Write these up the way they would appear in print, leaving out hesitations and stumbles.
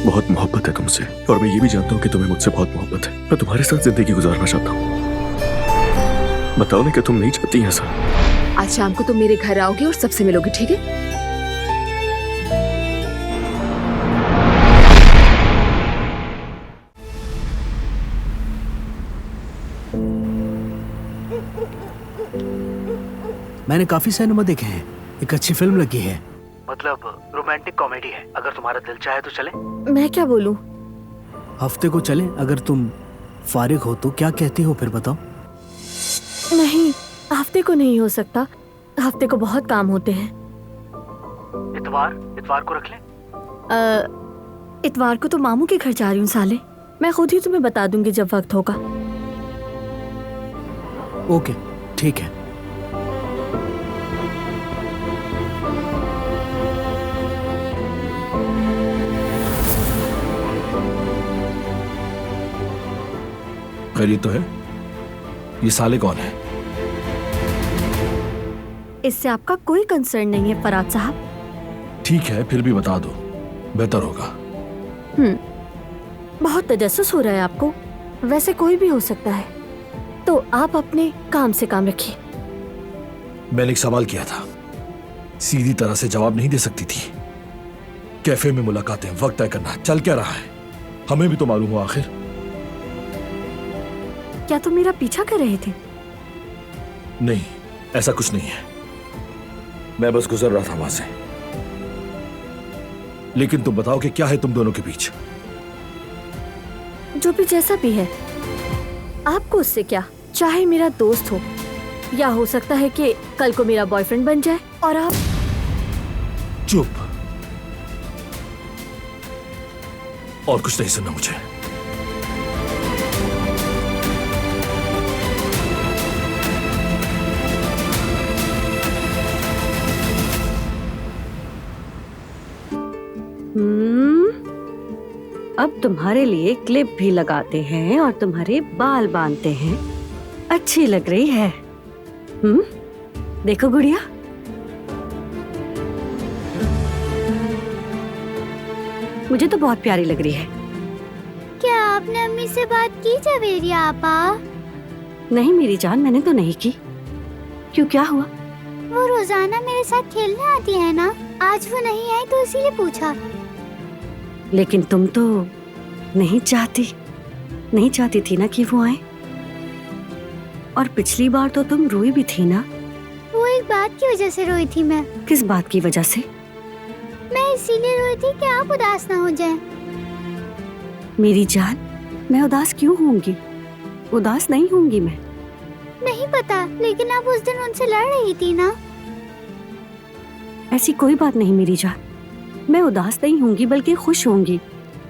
बहुत मोहब्बत है तुमसे, और मैं ये भी जानता हूँ कि तुम्हें मुझसे बहुत मोहब्बत है। मैं तुम्हारे साथ जिंदगी गुजारना चाहता हूँ। बताओ ना कि तुम नहीं चाहती ऐसा। आज शाम को तुम मेरे घर आओगे और सबसे मिलोगे, ठीक है? मैंने काफी सिनेमा देखे हैं, एक अच्छी फिल्म लगी है, मतलब रोमांटिक कॉमेडी है। अगर तुम्हारा दिल चाहे तो चले। मैं क्या बोलूं? हफ्ते को चले, अगर तुम फारिग हो तो। क्या कहती हो फिर बताओ। नहीं, हफ्ते को नहीं हो सकता। हफ्ते को बहुत काम होते हैं। इतवार को रख ले। इतवार को तो मामू के घर जा रही हूँ साले। मैं खुद ही तुम्हें बता दूंगी जब वक्त होगा। ओके, ठीक है। खैरियत तो है? ये साले कौन है? इससे आपका कोई कंसर्न नहीं है फराद साहब। ठीक है, फिर भी बता दो, बेहतर होगा। बहुत तजस्सुस हो रहा है आपको। वैसे कोई भी हो सकता है, तो आप अपने काम से काम रखिए। मैंने एक सवाल किया था, सीधी तरह से जवाब नहीं दे सकती थी। कैफे में मुलाकातें, वक्त तय करना, चल क्या रहा है, हमें भी तो मालूम हो आखिर। क्या तुम मेरा पीछा कर रहे थे? नहीं, ऐसा कुछ नहीं है। मैं बस गुजर रहा था वहां से। लेकिन तुम बताओ कि क्या है तुम दोनों के बीच? जो भी जैसा भी है, आपको उससे क्या? चाहे मेरा दोस्त हो, या हो सकता है कि कल को मेरा बॉयफ्रेंड बन जाए और आप। चुप। और कुछ नहीं सुनना मुझे। अब तुम्हारे लिए क्लिप भी लगाते हैं और तुम्हारे बाल बांधते हैं। अच्छी लग रही है। देखो गुड़िया, मुझे तो बहुत प्यारी लग रही है। क्या आपने अम्मी से बात की जवेरिया आपा? नहीं मेरी जान, मैंने तो नहीं की। क्यों, क्या हुआ? वो रोजाना मेरे साथ खेलने आती है ना, आज वो नहीं आई तो इसीलिए पूछा। लेकिन तुम तो नहीं चाहती थी ना कि वो आए। और पिछली बार तो तुम रोई भी थी ना। वो एक बात की वजह से रोई थी मैं। किस बात की वजह से? मैं इसीलिए रोई थी कि आप उदास ना हो जाएं। मेरी जान, मैं उदास क्यों होंगी? उदास नहीं होंगी मैं। नहीं पता, लेकिन आप उस दिन उनसे लड़ रही थी ना। ऐसी कोई बात नहीं मेरी जान, मैं उदास नहीं होंगी बल्कि खुश होंगी।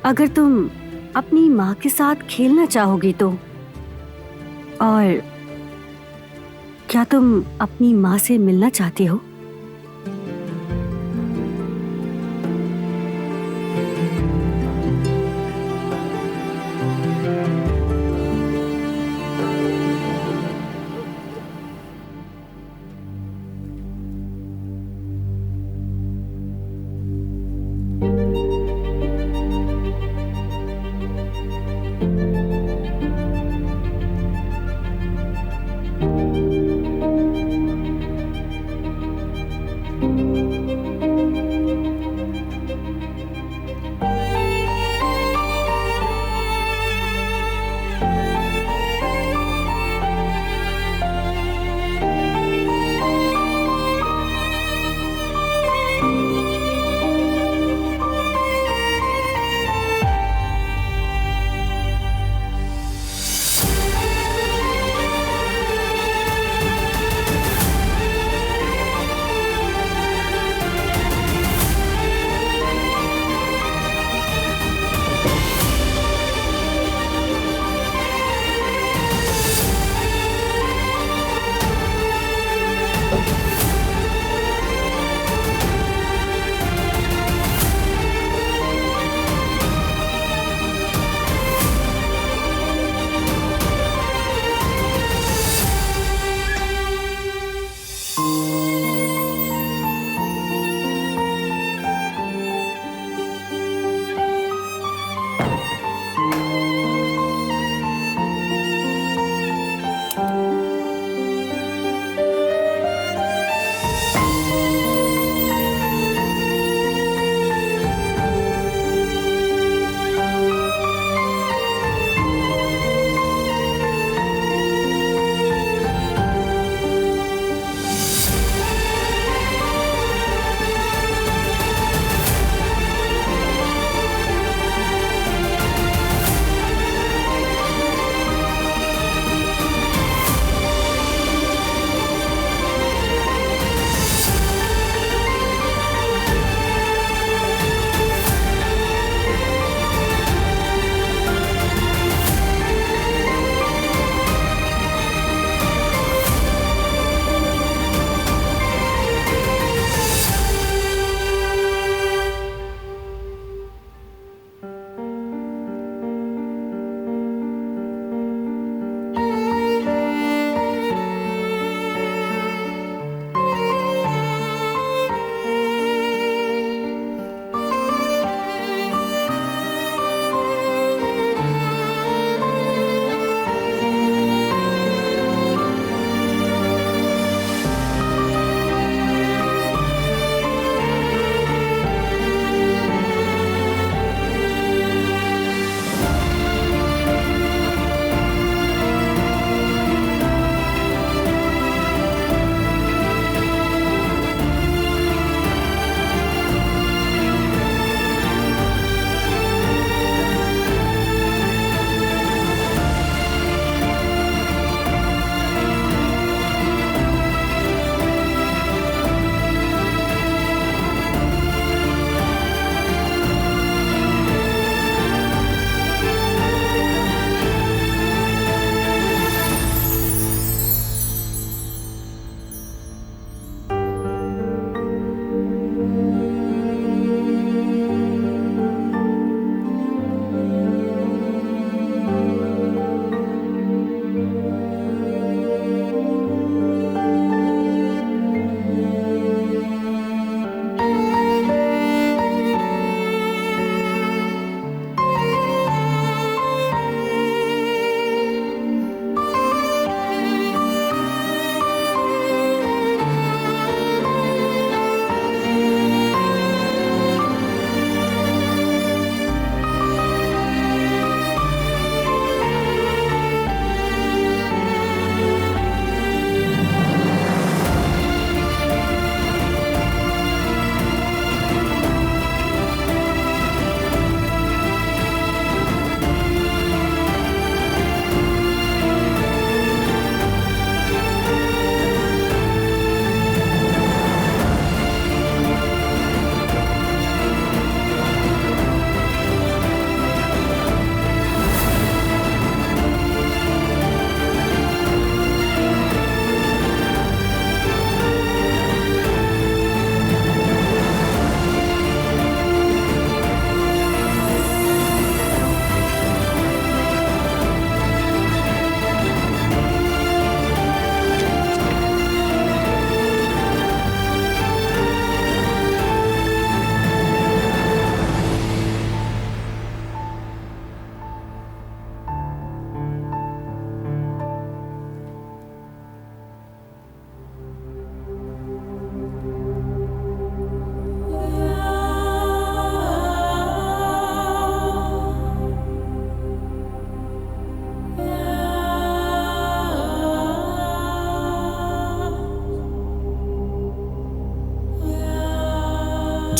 अगर तुम अपनी माँ के साथ खेलना चाहोगी तो। और क्या तुम अपनी माँ से मिलना चाहती हो?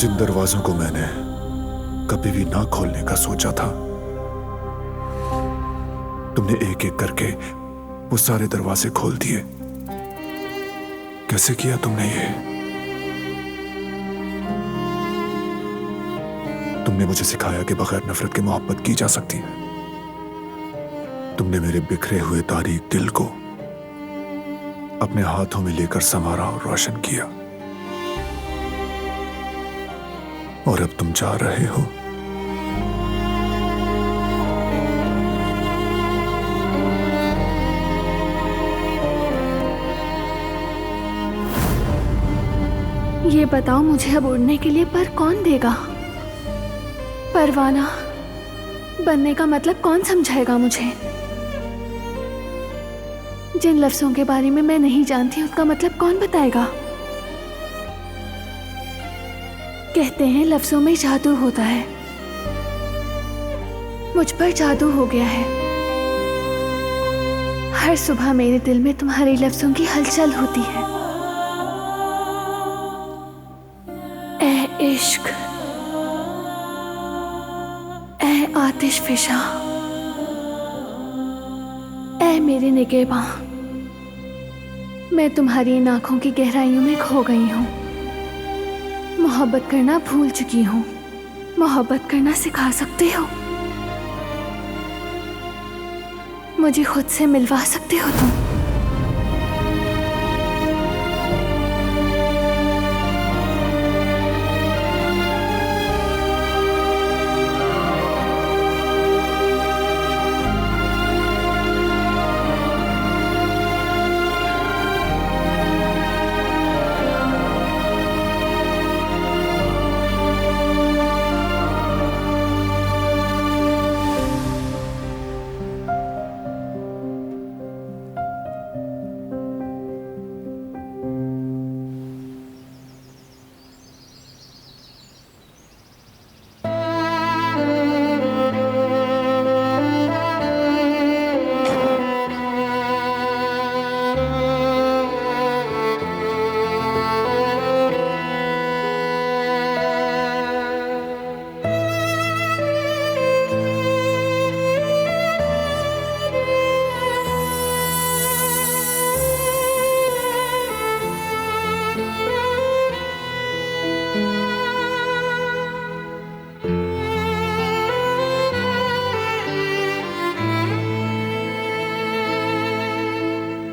जिन दरवाजों को मैंने कभी भी ना खोलने का सोचा था, तुमने एक एक करके वो सारे दरवाजे खोल दिए। कैसे किया तुमने ये? तुमने मुझे सिखाया कि बगैर नफरत के मोहब्बत की जा सकती है। तुमने मेरे बिखरे हुए तारीक दिल को अपने हाथों में लेकर संवारा और रोशन किया। और अब तुम जा रहे हो। ये बताओ मुझे अब उड़ने के लिए पर कौन देगा? परवाना बनने का मतलब कौन समझाएगा मुझे? जिन लफ्जों के बारे में मैं नहीं जानती उसका मतलब कौन बताएगा? कहते हैं लफ्जों में जादू होता है। मुझ पर जादू हो गया है। हर सुबह मेरे दिल में तुम्हारे लफ्जों की हलचल होती है। ए इश्क, ए आतिश फिशा, ए मेरे निगहबां, मैं तुम्हारी इन आंखों की गहराइयों में खो गई हूँ। मोहब्बत करना भूल चुकी हूँ। मोहब्बत करना सिखा सकते हो? मुझे खुद से मिलवा सकते हो तुम?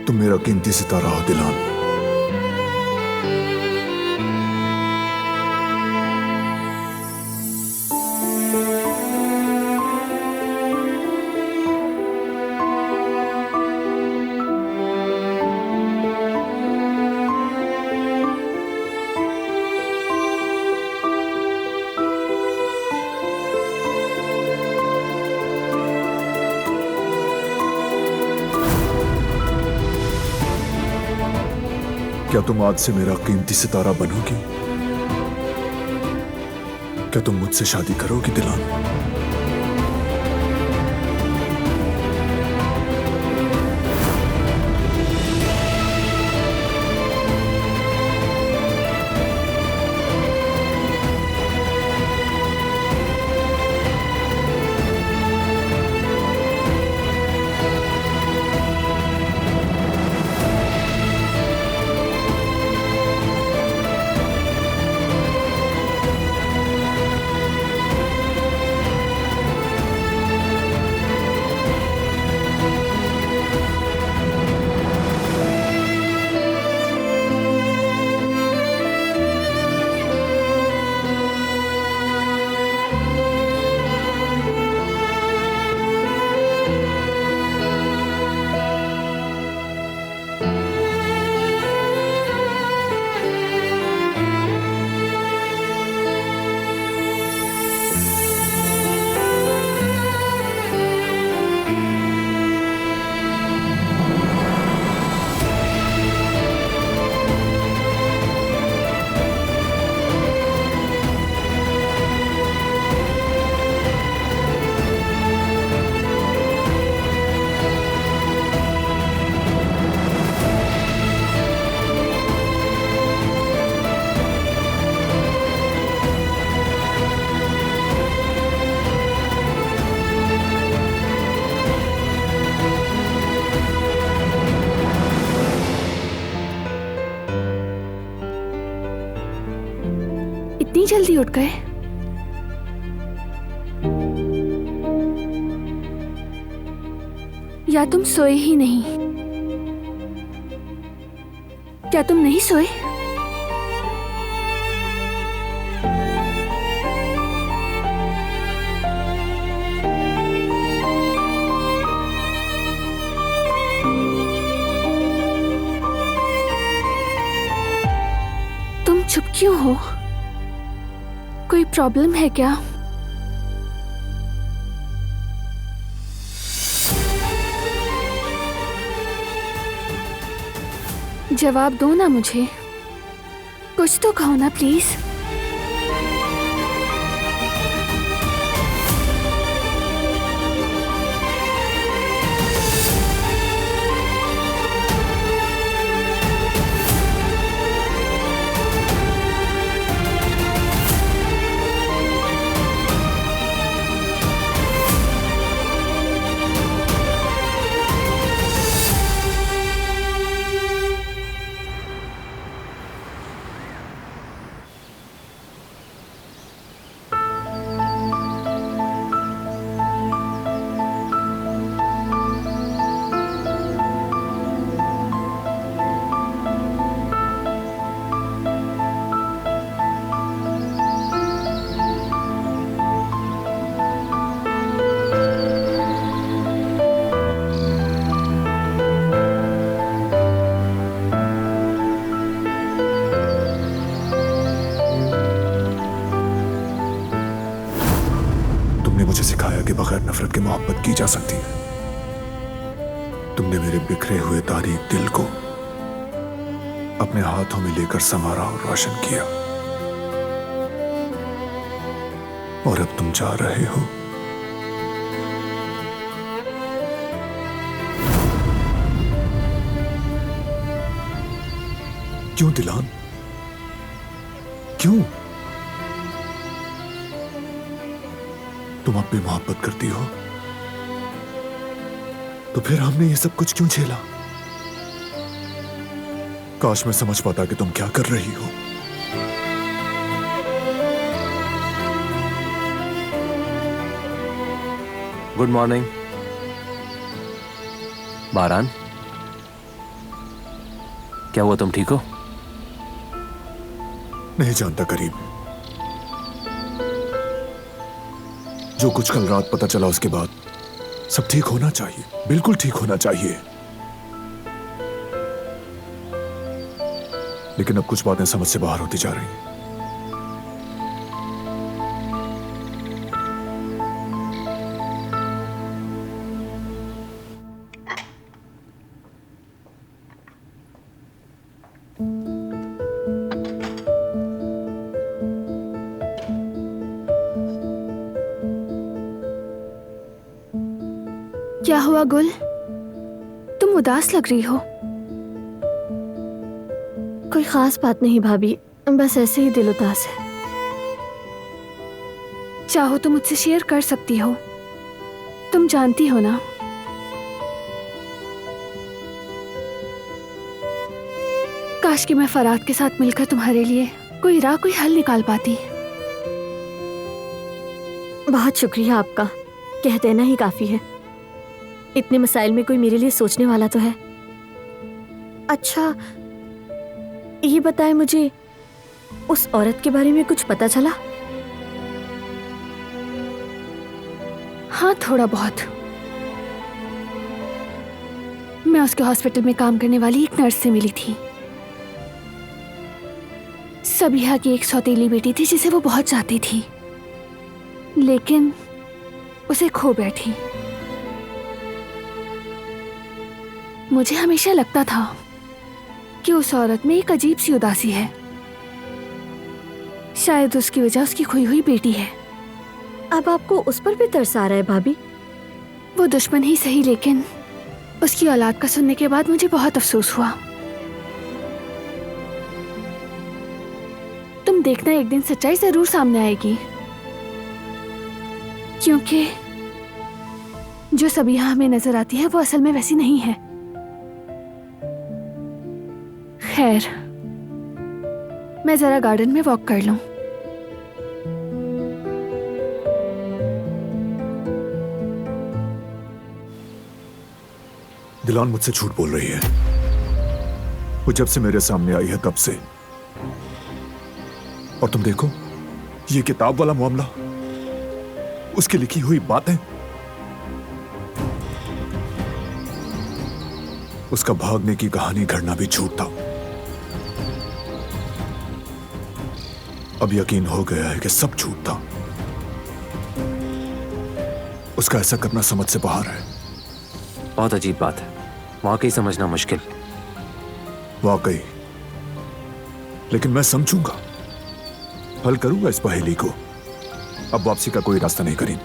तुम मेरा कीमती सितारा हो दिलान। क्या तुम आज से मेरा कीमती सितारा बनोगी? क्या तुम मुझसे शादी करोगी दिलान? जल्दी उठ गए? या तुम सोए ही नहीं? क्या तुम नहीं सोए? तुम चुप क्यों हो? कोई प्रॉब्लम है क्या? जवाब दो ना मुझे, कुछ तो कहो ना प्लीज। मुझे सिखाया कि बगैर नफरत के मोहब्बत की जा सकती है। तुमने मेरे बिखरे हुए तारीक दिल को अपने हाथों में लेकर संवारा और रोशन किया, और अब तुम जा रहे हो। क्यों दिलान, क्यों? तुम अब भी मोहब्बत करती हो तो फिर हमने ये सब कुछ क्यों झेला? काश मैं समझ पाता कि तुम क्या कर रही हो। गुड मॉर्निंग बारान, क्या हुआ, तुम ठीक हो? नहीं जानता करीब, जो कुछ कल रात पता चला उसके बाद सब ठीक होना चाहिए, बिल्कुल ठीक होना चाहिए, लेकिन अब कुछ बातें समझ से बाहर होती जा रही हैं। क्या हुआ गुल, तुम उदास लग रही हो? कोई खास बात नहीं भाभी, बस ऐसे ही दिल उदास है। चाहो तो मुझसे शेयर कर सकती हो, तुम जानती हो ना। काश कि मैं फराद के साथ मिलकर तुम्हारे लिए कोई राह, कोई हल निकाल पाती। बहुत शुक्रिया आपका, कह देना ही काफी है। इतने मसाइल में कोई मेरे लिए सोचने वाला तो है। अच्छा ये बताएं, मुझे उस औरत के बारे में कुछ पता चला? हाँ थोड़ा बहुत। मैं उसके हॉस्पिटल में काम करने वाली एक नर्स से मिली थी। सबिहा की एक सौतेली बेटी थी जिसे वो बहुत चाहती थी, लेकिन उसे खो बैठी। मुझे हमेशा लगता था कि उस औरत में एक अजीब सी उदासी है। शायद उसकी वजह उसकी खोई हुई बेटी है। अब आपको उस पर भी तरस आ रहा है भाभी? वो दुश्मन ही सही, लेकिन उसकी औलाद का सुनने के बाद मुझे बहुत अफसोस हुआ। तुम देखना, एक दिन सच्चाई जरूर सामने आएगी, क्योंकि जो सबिहा हमें नजर आती है वो असल में वैसी नहीं है। खैर, मैं जरा गार्डन में वॉक कर लूं, दिलान मुझसे झूठ बोल रही है। वो जब से मेरे सामने आई है तब से। और तुम देखो, ये किताब वाला मामला, उसकी लिखी हुई बातें, उसका भागने की कहानी घड़ना भी झूठ था। अब यकीन हो गया है कि सब झूठ था। उसका ऐसा करना समझ से बाहर है। बहुत अजीब बात है, वाकई समझना मुश्किल। वाकई, लेकिन मैं समझूंगा, हल करूंगा इस पहेली को। अब वापसी का कोई रास्ता नहीं करीम,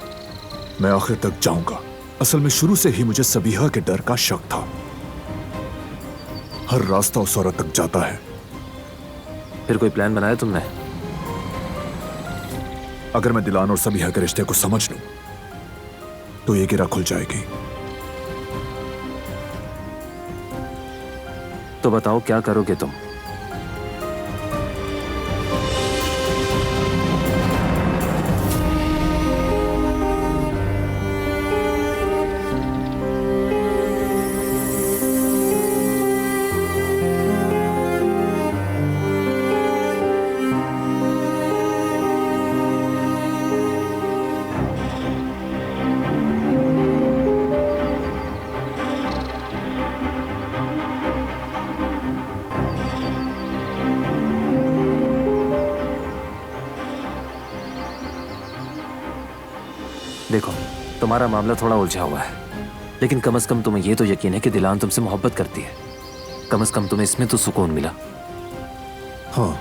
मैं आखिर तक जाऊंगा। असल में शुरू से ही मुझे सबीहा के डर का शक था। हर रास्ता उस औरत तक जाता है। फिर कोई प्लान बनाया तुमने? अगर मैं दिलान और सबीहा के रिश्ते को समझ लूं तो ये गिरा खुल जाएगी। तो बताओ क्या करोगे तुम? देखो, तुम्हारा मामला थोड़ा उलझा हुआ है, लेकिन कम से कम तुम्हें यह तो यकीन है कि दिलान तुमसे मोहब्बत करती है। कम से कम तुम्हें इसमें तो सुकून मिला। हाँ,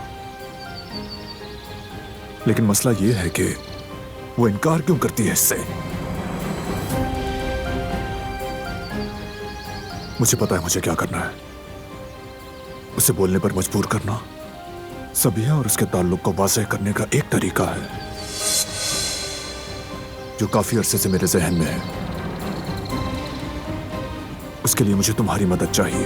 लेकिन मसला यह है कि वो इनकार क्यों करती है इससे। मुझे पता है मुझे क्या करना है। उसे बोलने पर मजबूर करना सबीहा और उसके ताल्लुक को वाज़ेह करने का एक तरीका है जो काफी अरसे से मेरे जहन में है। उसके लिए मुझे तुम्हारी मदद चाहिए।